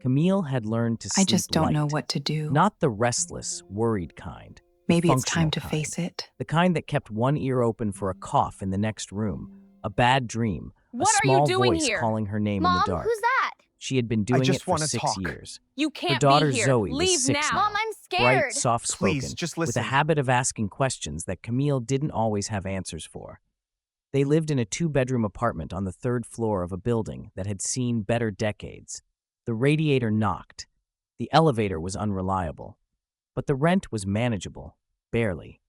Camille had learned to I sleep just don't know light, what to do. not the restless, worried kind. The Maybe it's time functional to kind. face it. The kind that kept one ear open for a cough in the next room, a bad dream, What a are you small doing voice here? calling her name in Mom, the dark. who's that? She had been doing it just for wanna 6 talk. years. You Her can't daughter be here. Zoe was Leave 6 now. now. Mom, I'm Bright, scared. soft-spoken, Please, just with a listen. habit of asking questions that Camille didn't always have answers for. They lived in a 2-bedroom apartment on the 3rd floor of a building that had seen better decades. The radiator knocked. The elevator was unreliable. But the rent was manageable, barely.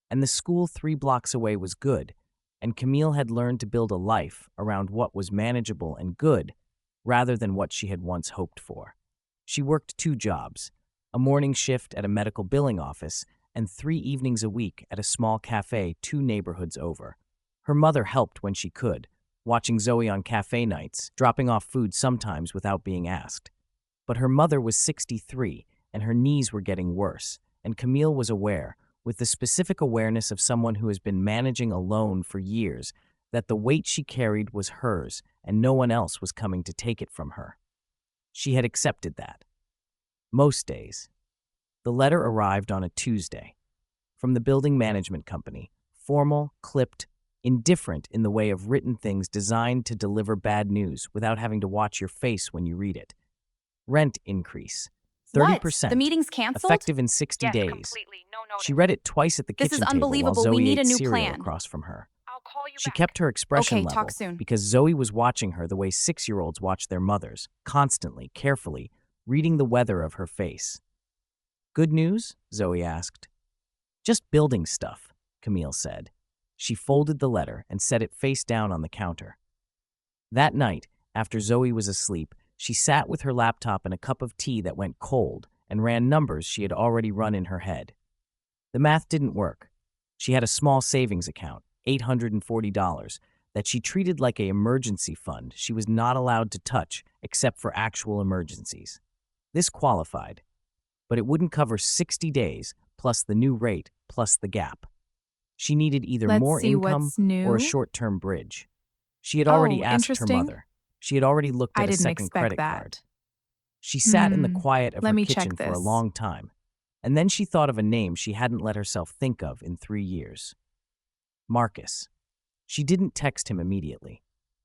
And the school 3 blocks away was good, and Camille had learned to build a life around what was manageable and good, rather than what she had once hoped for. She worked 2 jobs, a morning shift at a medical billing office and 3 evenings a week at a small cafe 2 neighborhoods over. Her mother helped when she could, watching Zoe on cafe nights, dropping off food sometimes without being asked. But her mother was 63, and her knees were getting worse, and Camille was aware, with the specific awareness of someone who has been managing alone for years, that the weight she carried was hers and no one else was coming to take it from her. She had accepted that. Most days. The letter arrived on a Tuesday. From the building management company, formal, clipped, indifferent in the way of written things designed to deliver bad news without having to watch your face when you read it. Rent increase. 30%. What? The meeting's canceled? Effective in 60 Yes, days. completely. No notice. She read it twice at the This kitchen is table while unbelievable. Zoe We need ate a new cereal plan. across from her. I'll call you She back. kept her expression Okay, level talk soon. because Zoe was watching her the way 6-year-olds watch their mothers, constantly, carefully, reading the weather of her face. Good news? Zoe asked. Just building stuff, Camille said. She folded the letter and set it face down on the counter. That night, after Zoe was asleep, she sat with her laptop and a cup of tea that went cold and ran numbers she had already run in her head. The math didn't work. She had a small savings account, $840, that she treated like an emergency fund she was not allowed to touch except for actual emergencies. This qualified, but it wouldn't cover 60 days plus the new rate plus the gap. She needed either Let's more see income what's new. or a short-term bridge. She had already asked her interesting. mother. She had already looked I at a didn't second expect credit that. card. She sat in the quiet of let her me check kitchen for a this. long time, and then she thought of a name she hadn't let herself think of in 3 years. Marcus. She didn't text him immediately.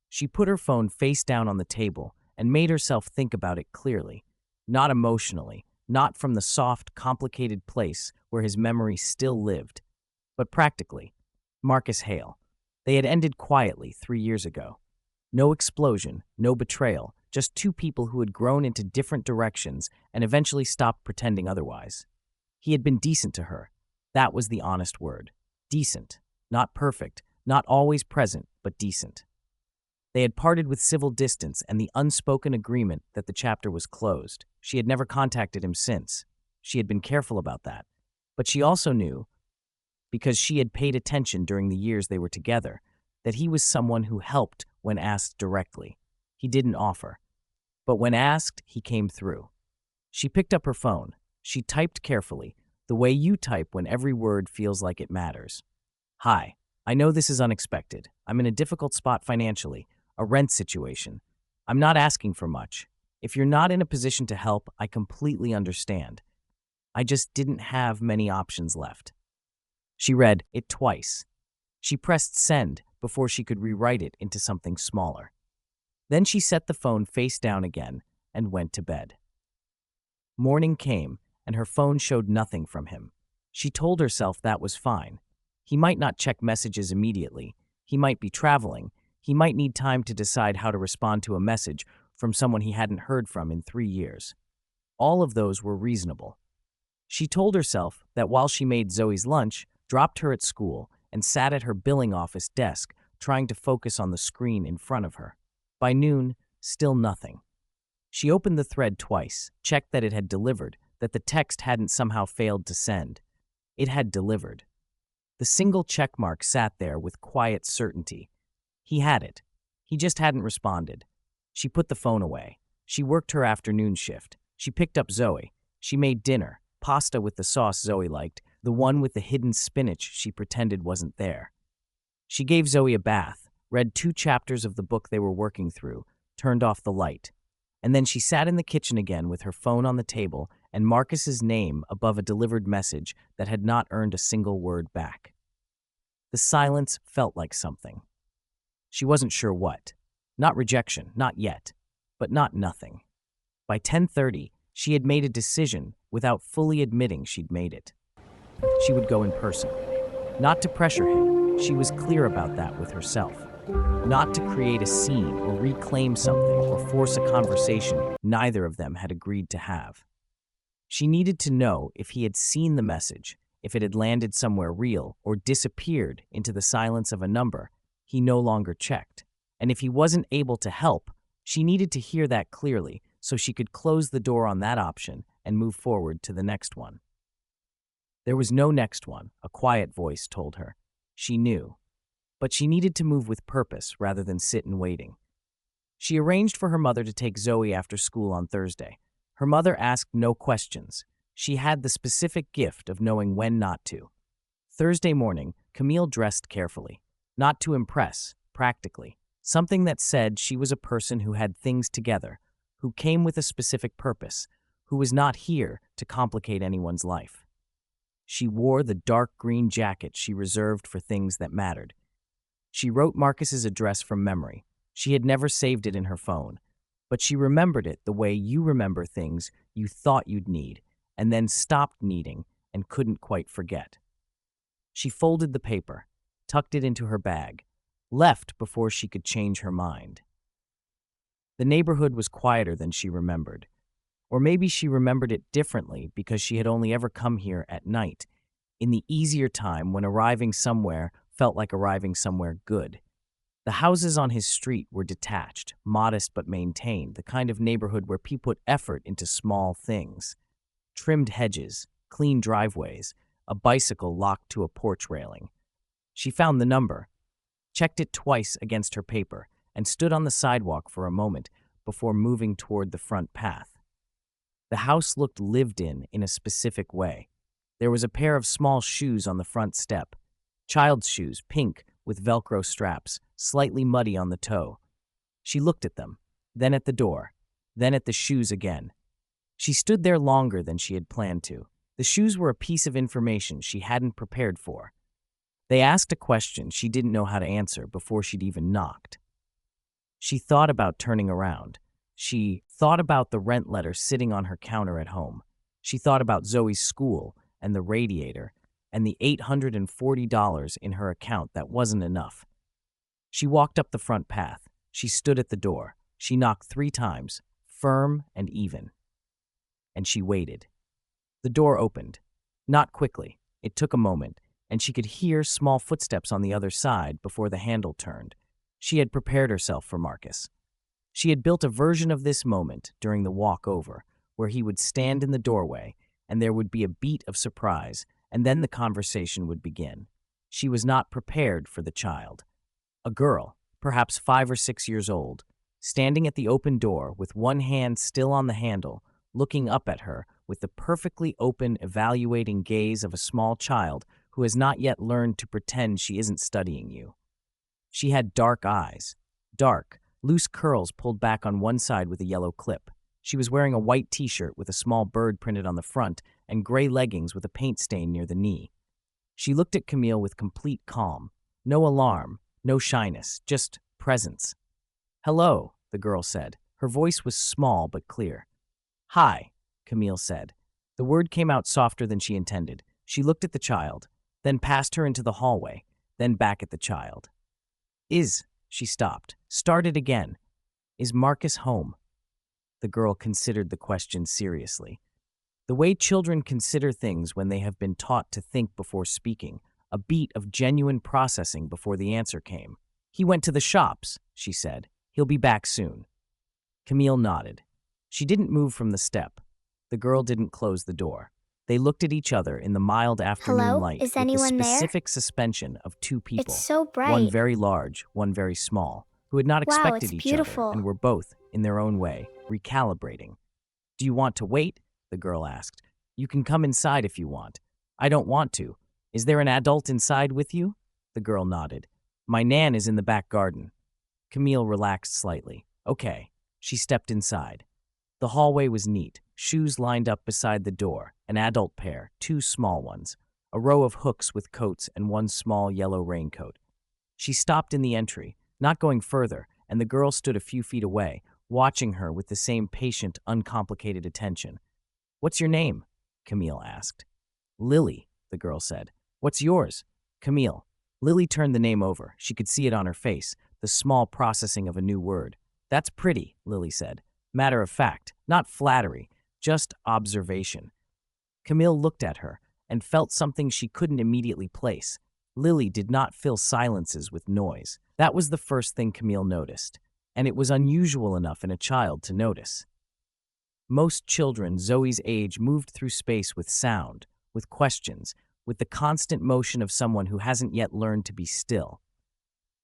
She put her phone face down on the table and made herself think about it clearly, not emotionally, not from the soft, complicated place where his memory still lived, but practically. Marcus Hale. They had ended quietly 3 years ago. No explosion, no betrayal, just 2 people who had grown into different directions and eventually stopped pretending otherwise. He had been decent to her. That was the honest word. Decent. Not perfect, not always present, but decent. They had parted with civil distance and the unspoken agreement that the chapter was closed. She had never contacted him since. She had been careful about that. But she also knew, because she had paid attention during the years they were together, that he was someone who helped when asked directly. He didn't offer. But when asked, he came through. She picked up her phone. She typed carefully, the way you type when every word feels like it matters. Hi, I know this is unexpected. I'm in a difficult spot financially, a rent situation. I'm not asking for much. If you're not in a position to help, I completely understand. I just didn't have many options left. She read it twice. She pressed send before she could rewrite it into something smaller. Then she set the phone face down again and went to bed. Morning came, and her phone showed nothing from him. She told herself that was fine. He might not check messages immediately. He might be traveling. He might need time to decide how to respond to a message from someone he hadn't heard from in 3 years. All of those were reasonable. She told herself that while she made Zoe's lunch, dropped her at school, and sat at her billing office desk, trying to focus on the screen in front of her. By noon, still nothing. She opened the thread twice, checked that it had delivered, that the text hadn't somehow failed to send. It had delivered. The single checkmark sat there with quiet certainty. He had it. He just hadn't responded. She put the phone away. She worked her afternoon shift. She picked up Zoe. She made dinner, pasta with the sauce Zoe liked, the one with the hidden spinach she pretended wasn't there. She gave Zoe a bath, read 2 chapters of the book they were working through, turned off the light. And then she sat in the kitchen again with her phone on the table and Marcus's name above a delivered message that had not earned a single word back. The silence felt like something. She wasn't sure what. Not rejection, not yet, but not nothing. By 10:30, she had made a decision without fully admitting she'd made it. She would go in person. Not to pressure him, she was clear about that with herself. Not to create a scene or reclaim something or force a conversation neither of them had agreed to have. She needed to know if he had seen the message, if it had landed somewhere real or disappeared into the silence of a number he no longer checked. And if he wasn't able to help, she needed to hear that clearly so she could close the door on that option and move forward to the next one. There was no next one, a quiet voice told her. She knew. But she needed to move with purpose rather than sit in waiting. She arranged for her mother to take Zoe after school on Thursday. Her mother asked no questions. She had the specific gift of knowing when not to. Thursday morning, Camille dressed carefully. Not to impress, practically. Something that said she was a person who had things together, who came with a specific purpose, who was not here to complicate anyone's life. She wore the dark green jacket she reserved for things that mattered. She wrote Marcus's address from memory. She had never saved it in her phone, but she remembered it the way you remember things you thought you'd need and then stopped needing and couldn't quite forget. She folded the paper, tucked it into her bag, left before she could change her mind. The neighborhood was quieter than she remembered. Or maybe she remembered it differently because she had only ever come here at night, in the easier time when arriving somewhere felt like arriving somewhere good. The houses on his street were detached, modest but maintained, the kind of neighborhood where people put effort into small things. Trimmed hedges, clean driveways, a bicycle locked to a porch railing. She found the number, checked it twice against her paper, and stood on the sidewalk for a moment before moving toward the front path. The house looked lived in a specific way. There was a pair of small shoes on the front step. Child's shoes, pink, with Velcro straps, slightly muddy on the toe. She looked at them, then at the door, then at the shoes again. She stood there longer than she had planned to. The shoes were a piece of information she hadn't prepared for. They asked a question she didn't know how to answer before she'd even knocked. She thought about turning around. She thought about the rent letter sitting on her counter at home. She thought about Zoe's school and the radiator and the $840 in her account that wasn't enough. She walked up the front path. She stood at the door. She knocked 3 times, firm and even. And she waited. The door opened. Not quickly. It took a moment, and she could hear small footsteps on the other side before the handle turned. She had prepared herself for Marcus. She had built a version of this moment during the walk over, where he would stand in the doorway, and there would be a beat of surprise, and then the conversation would begin. She was not prepared for the child. A girl, perhaps 5 or 6 years old, standing at the open door with one hand still on the handle, looking up at her with the perfectly open, evaluating gaze of a small child who has not yet learned to pretend she isn't studying you. She had dark eyes, dark, loose curls pulled back on one side with a yellow clip. She was wearing a white t-shirt with a small bird printed on the front and gray leggings with a paint stain near the knee. She looked at Camille with complete calm. No alarm, no shyness, just presence. "Hello," the girl said. Her voice was small but clear. "Hi," Camille said. The word came out softer than she intended. She looked at the child, then past her into the hallway, then back at the child. She stopped, started again. "Is Marcus home?" The girl considered the question seriously. The way children consider things when they have been taught to think before speaking, a beat of genuine processing before the answer came. "He went to the shops," she said. "He'll be back soon." Camille nodded. She didn't move from the step. The girl didn't close the door. They looked at each other in the mild afternoon Hello? light Is with the anyone there? specific suspension of 2 people. It's so bright. One very large, one very small, who had not Wow, expected it's each beautiful. other and were both, in their own way, recalibrating. "Do you want to wait?" the girl asked. "You can come inside if you want." "I don't want to. Is there an adult inside with you?" The girl nodded. "My nan is in the back garden." Camille relaxed slightly. "Okay." She stepped inside. The hallway was neat, shoes lined up beside the door, an adult pair, two small ones, a row of hooks with coats and one small yellow raincoat. She stopped in the entry, not going further, and the girl stood a few feet away, watching her with the same patient, uncomplicated attention. "What's your name?" Camille asked. "Lily," the girl said. "What's yours?" "Camille." Lily turned the name over. She could see it on her face, the small processing of a new word. "That's pretty," Lily said. "Matter of fact, not flattery, just observation." Camille looked at her and felt something she couldn't immediately place. Lily did not fill silences with noise. That was the first thing Camille noticed, and it was unusual enough in a child to notice. Most children Zoe's age moved through space with sound, with questions, with the constant motion of someone who hasn't yet learned to be still.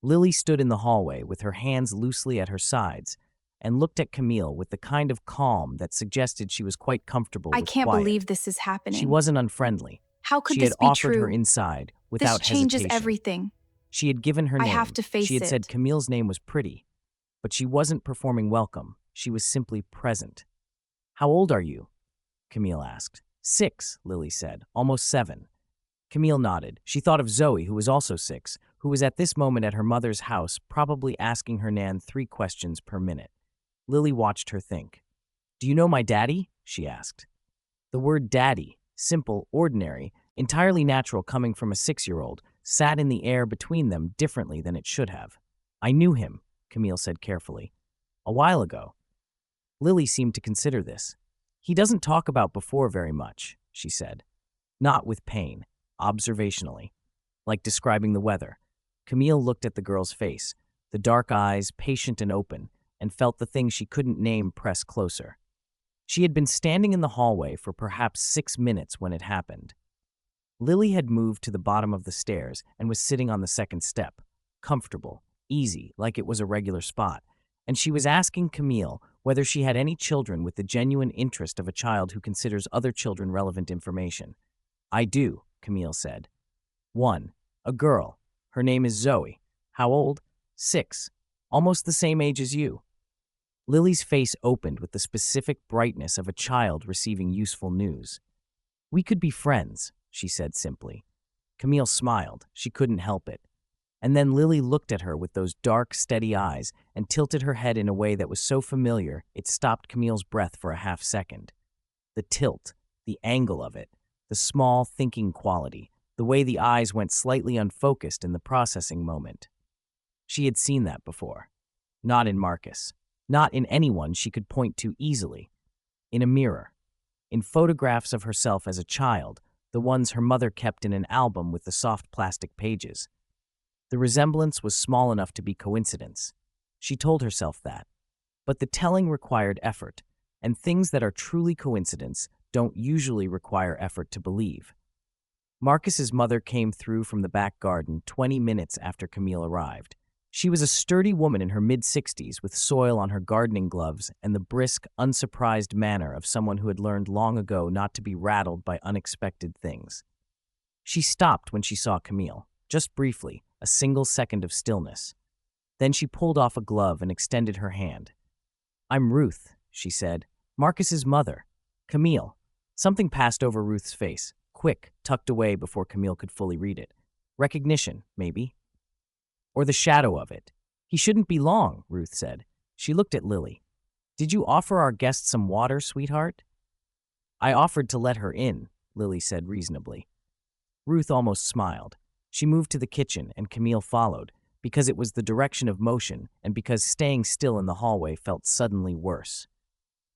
Lily stood in the hallway with her hands loosely at her sides and looked at Camille with the kind of calm that suggested she was quite comfortable I with can't quiet. believe this is happening. She wasn't unfriendly. How could She this had be offered her true? inside This without changes hesitation. everything. She had given her I name. have to face She had said it. Camille's name was pretty, but she wasn't performing welcome. She was simply present. "How old are you?" Camille asked. 6, Lily said, "almost 7. Camille nodded. She thought of Zoe, who was also 6, who was at this moment at her mother's house, probably asking her nan 3 questions per minute. Lily watched her think. "Do you know my daddy?" she asked. The word daddy, simple, ordinary, entirely natural coming from a 6-year-old, sat in the air between them differently than it should have. "I knew him," Camille said carefully. "A while ago." Lily seemed to consider this. "He doesn't talk about before very much," she said. Not with pain, observationally, like describing the weather. Camille looked at the girl's face, the dark eyes, patient and open, and felt the thing she couldn't name press closer. She had been standing in the hallway for perhaps 6 minutes when it happened. Lily had moved to the bottom of the stairs and was sitting on the second step, comfortable, easy, like it was a regular spot, and she was asking Camille whether she had any children with the genuine interest of a child who considers other children relevant information. "I do," Camille said. "One, a girl. Her name is Zoe. How old?" 6. Almost the same age as you." Lily's face opened with the specific brightness of a child receiving useful news. "We could be friends," she said simply. Camille smiled. She couldn't help it. And then Lily looked at her with those dark, steady eyes and tilted her head in a way that was so familiar it stopped Camille's breath for a half second. The tilt, the angle of it, the small, thinking quality, the way the eyes went slightly unfocused in the processing moment. She had seen that before. Not in Marcus. Not in anyone she could point to easily. In a mirror. In photographs of herself as a child, the ones her mother kept in an album with the soft plastic pages. The resemblance was small enough to be coincidence. She told herself that. But the telling required effort, and things that are truly coincidence don't usually require effort to believe. Marcus's mother came through from the back garden 20 minutes after Camille arrived. She was a sturdy woman in her mid-60s with soil on her gardening gloves and the brisk, unsurprised manner of someone who had learned long ago not to be rattled by unexpected things. She stopped when she saw Camille, just briefly, a single second of stillness. Then she pulled off a glove and extended her hand. "I'm Ruth," she said. "Marcus's mother. Camille." Something passed over Ruth's face, quick, tucked away before Camille could fully read it. Recognition, maybe. Or the shadow of it. "He shouldn't be long," Ruth said. She looked at Lily. "Did you offer our guest some water, sweetheart?" "I offered to let her in," Lily said reasonably. Ruth almost smiled. She moved to the kitchen and Camille followed, because it was the direction of motion and because staying still in the hallway felt suddenly worse.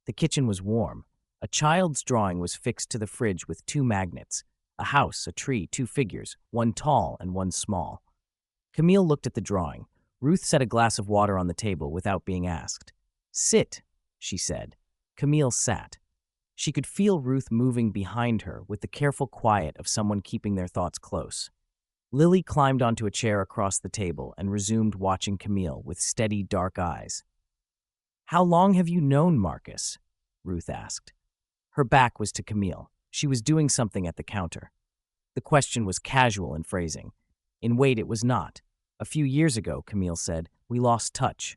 The kitchen was warm. A child's drawing was fixed to the fridge with 2 magnets, a house, a tree, 2 figures, one tall and one small. Camille looked at the drawing. Ruth set a glass of water on the table without being asked. "Sit," she said. Camille sat. She could feel Ruth moving behind her with the careful quiet of someone keeping their thoughts close. Lily climbed onto a chair across the table and resumed watching Camille with steady, dark eyes. "How long have you known Marcus?" Ruth asked. Her back was to Camille. She was doing something at the counter. The question was casual in phrasing. In weight, it was not. "A few years ago," Camille said, "we lost touch."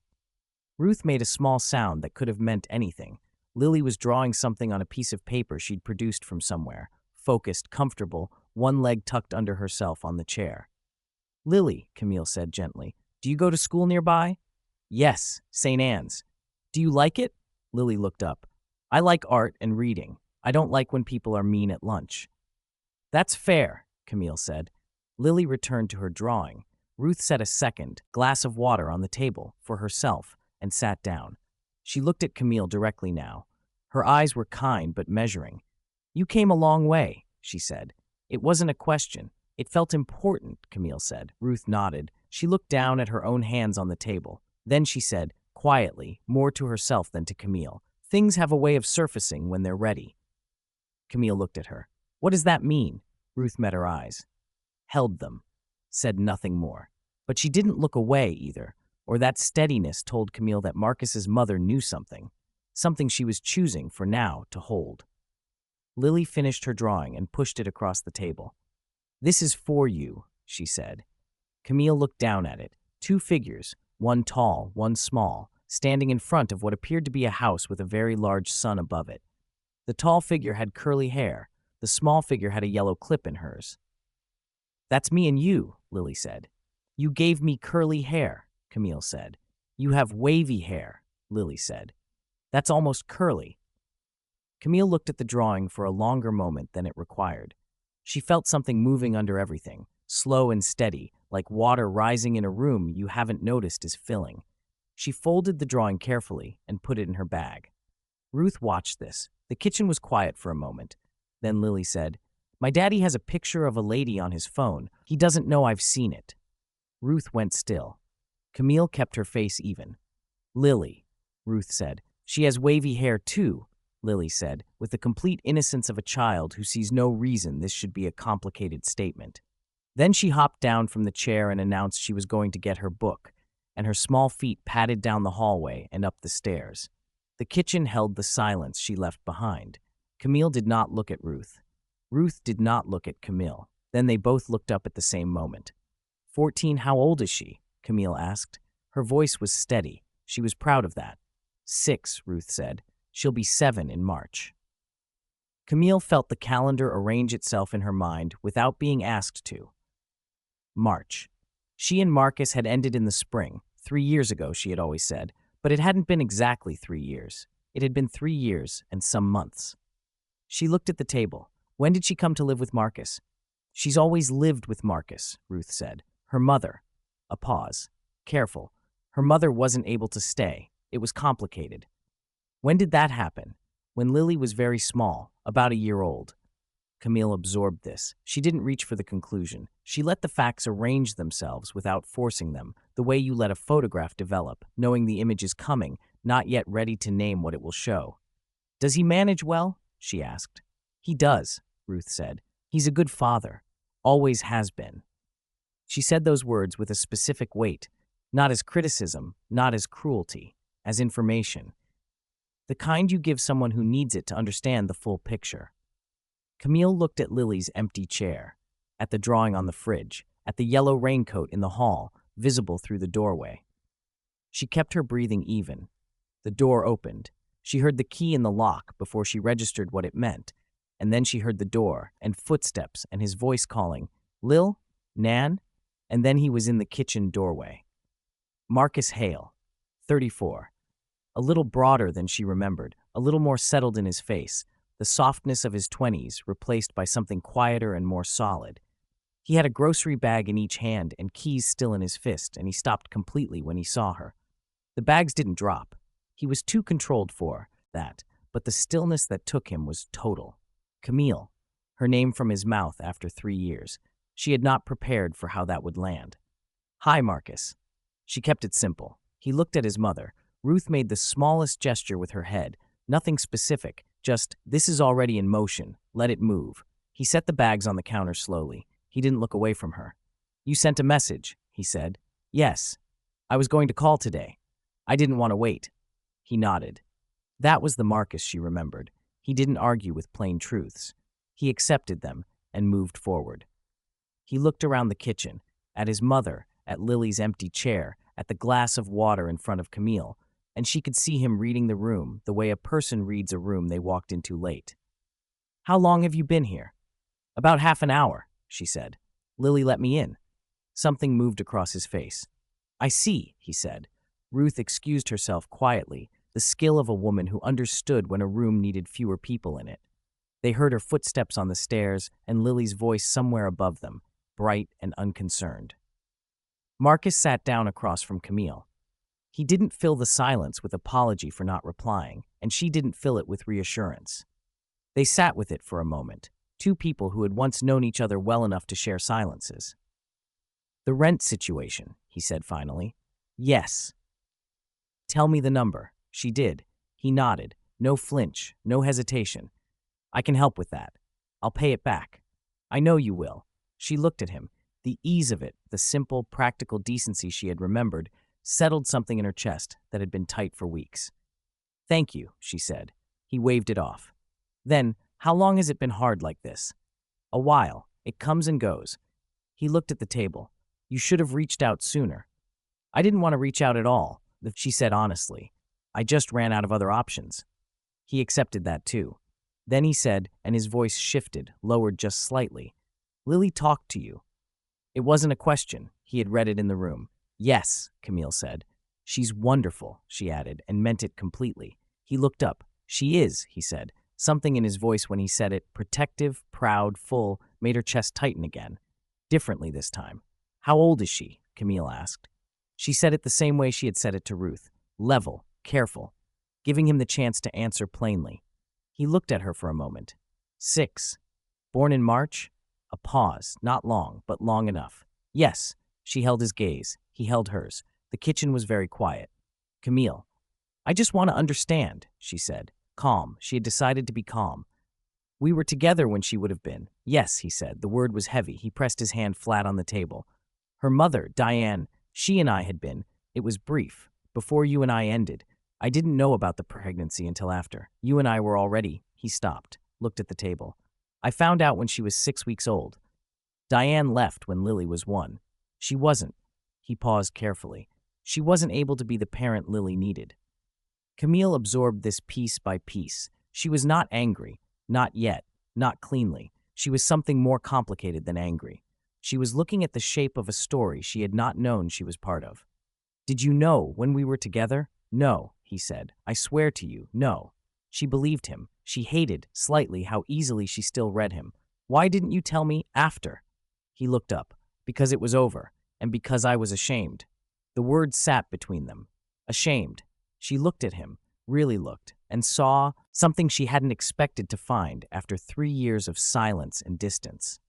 Ruth made a small sound that could have meant anything. Lily was drawing something on a piece of paper she'd produced from somewhere, focused, comfortable, one leg tucked under herself on the chair. "Lily," Camille said gently, "do you go to school nearby?" "Yes, St. Anne's." "Do you like it?" Lily looked up. "I like art and reading. I don't like when people are mean at lunch." "That's fair," Camille said. Lily returned to her drawing. Ruth set a second glass of water on the table for herself and sat down. She looked at Camille directly now. Her eyes were kind but measuring. "You came a long way," she said. "It wasn't a question. It felt important," Camille said. Ruth nodded. She looked down at her own hands on the table. Then she said, quietly, more to herself than to Camille, "Things have a way of surfacing when they're ready." Camille looked at her. "What does that mean?" Ruth met her eyes. "Held them," said nothing more. But she didn't look away either, or that steadiness told Camille that Marcus's mother knew something she was choosing for now to hold. Lily finished her drawing and pushed it across the table. "This is for you," she said. Camille looked down at it. Two figures, one tall, one small, standing in front of what appeared to be a house with a very large sun above it. The tall figure had curly hair. The small figure had a yellow clip in hers. "That's me and you," Lily said. "You gave me curly hair," Camille said. "You have wavy hair," Lily said. "That's almost curly." Camille looked at the drawing for a longer moment than it required. She felt something moving under everything, slow and steady, like water rising in a room you haven't noticed is filling. She folded the drawing carefully and put it in her bag. Ruth watched this. The kitchen was quiet for a moment. Then Lily said, "My daddy has a picture of a lady on his phone. He doesn't know I've seen it." Ruth went still. Camille kept her face even. "Lily," Ruth said. "She has wavy hair too," Lily said, with the complete innocence of a child who sees no reason this should be a complicated statement. Then she hopped down from the chair and announced she was going to get her book, and her small feet padded down the hallway and up the stairs. The kitchen held the silence she left behind. Camille did not look at Ruth. Ruth did not look at Camille. Then they both looked up at the same moment. 14, how old is she?" Camille asked. Her voice was steady. She was proud of that. 6, Ruth said. "She'll be 7 in March." Camille felt the calendar arrange itself in her mind without being asked to. March. She and Marcus had ended in the spring. 3 years ago, she had always said, but it hadn't been exactly 3 years. It had been 3 years and some months. She looked at the table. When did she come to live with Marcus? "She's always lived with Marcus," Ruth said. "Her mother." A pause. Careful. Her mother wasn't able to stay. It was complicated. "When did that happen?" "When Lily was very small, about a year old." Camille absorbed this. She didn't reach for the conclusion. She let the facts arrange themselves without forcing them, the way you let a photograph develop, knowing the image is coming, not yet ready to name what it will show. "Does he manage well?" she asked. "He does," Ruth said. "He's a good father. Always has been." She said those words with a specific weight, not as criticism, not as cruelty, as information. The kind you give someone who needs it to understand the full picture. Camille looked at Lily's empty chair, at the drawing on the fridge, at the yellow raincoat in the hall, visible through the doorway. She kept her breathing even. The door opened. She heard the key in the lock before she registered what it meant, and then she heard the door and footsteps and his voice calling, "Lil? Nan?" And then he was in the kitchen doorway. Marcus Hale, 34. A little broader than she remembered, a little more settled in his face, the softness of his 20s replaced by something quieter and more solid. He had a grocery bag in each hand and keys still in his fist, and he stopped completely when he saw her. The bags didn't drop. He was too controlled for that, but the stillness that took him was total. Camille, her name from his mouth after 3 years. She had not prepared for how that would land. "Hi, Marcus." She kept it simple. He looked at his mother. Ruth made the smallest gesture with her head, nothing specific, just, "This is already in motion, let it move." He set the bags on the counter slowly. He didn't look away from her. "You sent a message," he said. "Yes. I was going to call today. I didn't want to wait." He nodded. That was the Marcus she remembered. He didn't argue with plain truths. He accepted them and moved forward. He looked around the kitchen, at his mother, at Lily's empty chair, at the glass of water in front of Camille. and she could see him reading the room the way a person reads a room they walked into late. "How long have you been here?" "About half an hour," she said. "Lily let me in." Something moved across his face. "I see," he said. Ruth excused herself quietly, the skill of a woman who understood when a room needed fewer people in it. They heard her footsteps on the stairs and Lily's voice somewhere above them, bright and unconcerned. Marcus sat down across from Camille. He didn't fill the silence with apology for not replying, and she didn't fill it with reassurance. They sat with it for a moment, two people who had once known each other well enough to share silences. "The rent situation," he said finally. "Yes." "Tell me the number." She did. He nodded. No flinch, no hesitation. "I can help with that. I'll pay it back." "I know you will." She looked at him. The ease of it, the simple, practical decency she had remembered, settled something in her chest that had been tight for weeks. "Thank you," she said. He waved it off. "Then, how long has it been hard like this?" "A while. It comes and goes." He looked at the table. "You should have reached out sooner." "I didn't want to reach out at all," she said honestly. "I just ran out of other options." He accepted that too. Then he said, and his voice shifted, lowered just slightly, "Lily talked to you." It wasn't a question. He had read it in the room. "Yes," Camille said. "She's wonderful," she added, and meant it completely. He looked up. "She is," he said. Something in his voice when he said it, protective, proud, full, made her chest tighten again. Differently this time. "How old is she?" Camille asked. She said it the same way she had said it to Ruth. Level, careful, giving him the chance to answer plainly. He looked at her for a moment. 6. Born in March? A pause, not long, but long enough. "Yes." She held his gaze. He held hers. The kitchen was very quiet. "Camille, I just want to understand," she said. Calm. She had decided to be calm. "We were together when she would have been." "Yes," he said. The word was heavy. He pressed his hand flat on the table. "Her mother, Diane, she and I had been. It was brief. Before you and I ended. I didn't know about the pregnancy until after. You and I were already—" He stopped, looked at the table. "I found out when she was 6 weeks old. Diane left when Lily was 1. She wasn't." He paused carefully. "She wasn't able to be the parent Lily needed." Camille absorbed this piece by piece. She was not angry. Not yet. Not cleanly. She was something more complicated than angry. She was looking at the shape of a story she had not known she was part of. "Did you know when we were together?" "No," he said. "I swear to you, no." She believed him. She hated, slightly, how easily she still read him. "Why didn't you tell me after?" He looked up. "Because it was over, and because I was ashamed." The words sat between them. Ashamed. She looked at him, really looked, and saw something she hadn't expected to find after 3 years of silence and distance.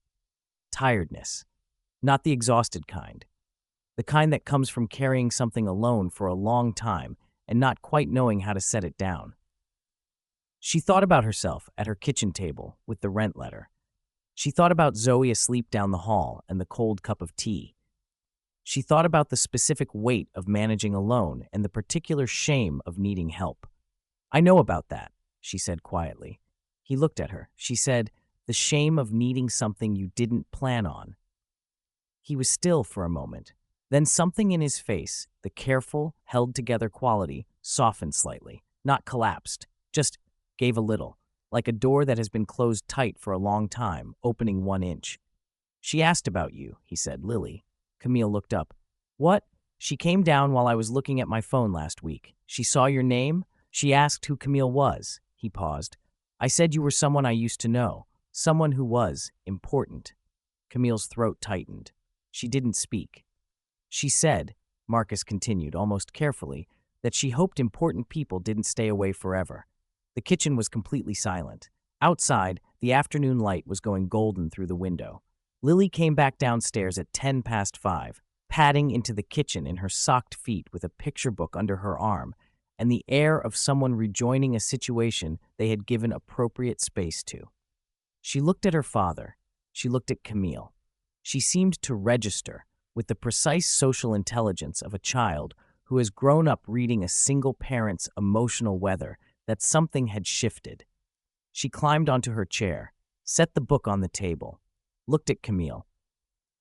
Tiredness. Not the exhausted kind. The kind that comes from carrying something alone for a long time and not quite knowing how to set it down. She thought about herself at her kitchen table with the rent letter. She thought about Zoe asleep down the hall and the cold cup of tea. She thought about the specific weight of managing alone and the particular shame of needing help. "I know about that," she said quietly. He looked at her. She said, "The shame of needing something you didn't plan on." He was still for a moment. Then something in his face, the careful, held-together quality, softened slightly. Not collapsed, just gave a little, like a door that has been closed tight for a long time, opening 1 inch. "She asked about you," he said. "Lily." Camille looked up. "What?" "She came down while I was looking at my phone last week. She saw your name. She asked who Camille was." He paused. "I said you were someone I used to know, someone who was important." Camille's throat tightened. She didn't speak. "She said," Marcus continued, almost carefully, "that she hoped important people didn't stay away forever." The kitchen was completely silent. Outside, the afternoon light was going golden through the window. Lily came back downstairs at 5:10, padding into the kitchen in her socked feet with a picture book under her arm and the air of someone rejoining a situation they had given appropriate space to. She looked at her father. She looked at Camille. She seemed to register, with the precise social intelligence of a child who has grown up reading a single parent's emotional weather, that something had shifted. She climbed onto her chair, set the book on the table, looked at Camille.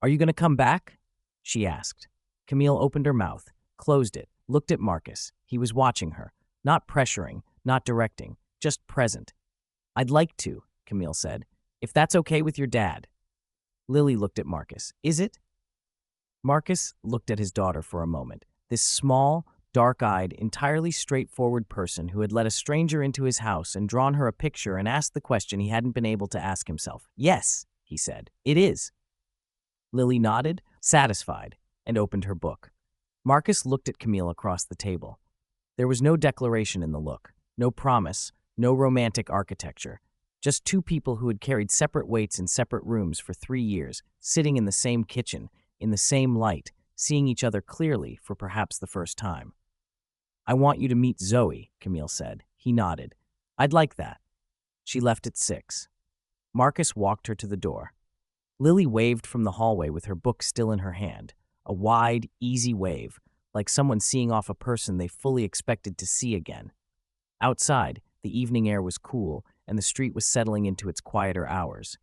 "Are you going to come back?" she asked. Camille opened her mouth, closed it, looked at Marcus. He was watching her, not pressuring, not directing, just present. "I'd like to," Camille said, "if that's okay with your dad." Lily looked at Marcus. "Is it?" Marcus looked at his daughter for a moment. This small, dark-eyed, entirely straightforward person who had let a stranger into his house and drawn her a picture and asked the question he hadn't been able to ask himself. "Yes," he said, "it is." Lily nodded, satisfied, and opened her book. Marcus looked at Camille across the table. There was no declaration in the look, no promise, no romantic architecture. Just two people who had carried separate weights in separate rooms for 3 years, sitting in the same kitchen, in the same light, seeing each other clearly for perhaps the first time. "I want you to meet Zoe," Camille said. He nodded. "I'd like that." She left at 6. Marcus walked her to the door. Lily waved from the hallway with her book still in her hand, a wide, easy wave, like someone seeing off a person they fully expected to see again. Outside, the evening air was cool, and the street was settling into its quieter hours.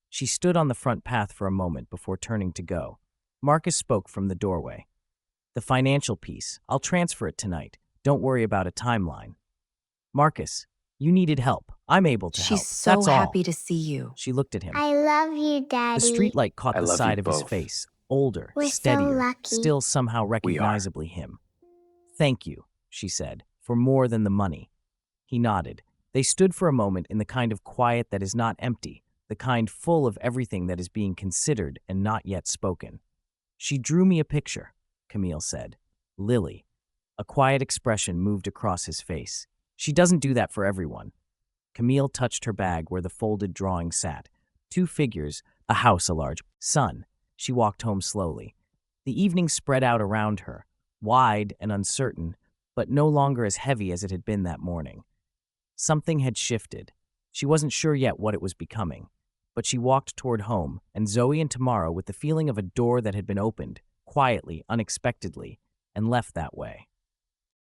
She stood on the front path for a moment before turning to go. Marcus spoke from the doorway. "The financial piece, I'll transfer it tonight. Don't worry about a timeline." "Marcus, you needed help. I'm able to help. She's so That's all." happy to see you. She looked at him. I love you, The Daddy. streetlight caught I the love you side of his both. face, older, We're so steadier, lucky. still somehow recognizably him. "Thank you," she said, "for more than the money." He nodded. They stood for a moment in the kind of quiet that is not empty, the kind full of everything that is being considered and not yet spoken. "She drew me a picture," Camille said. "Lily." A quiet expression moved across his face. "She doesn't do that for everyone." Camille touched her bag where the folded drawing sat. 2 figures, a house, a large sun. She walked home slowly. The evening spread out around her, wide and uncertain, but no longer as heavy as it had been that morning. Something had shifted. She wasn't sure yet what it was becoming, but she walked toward home, and Zoe and tomorrow with the feeling of a door that had been opened, quietly, unexpectedly, and left that way.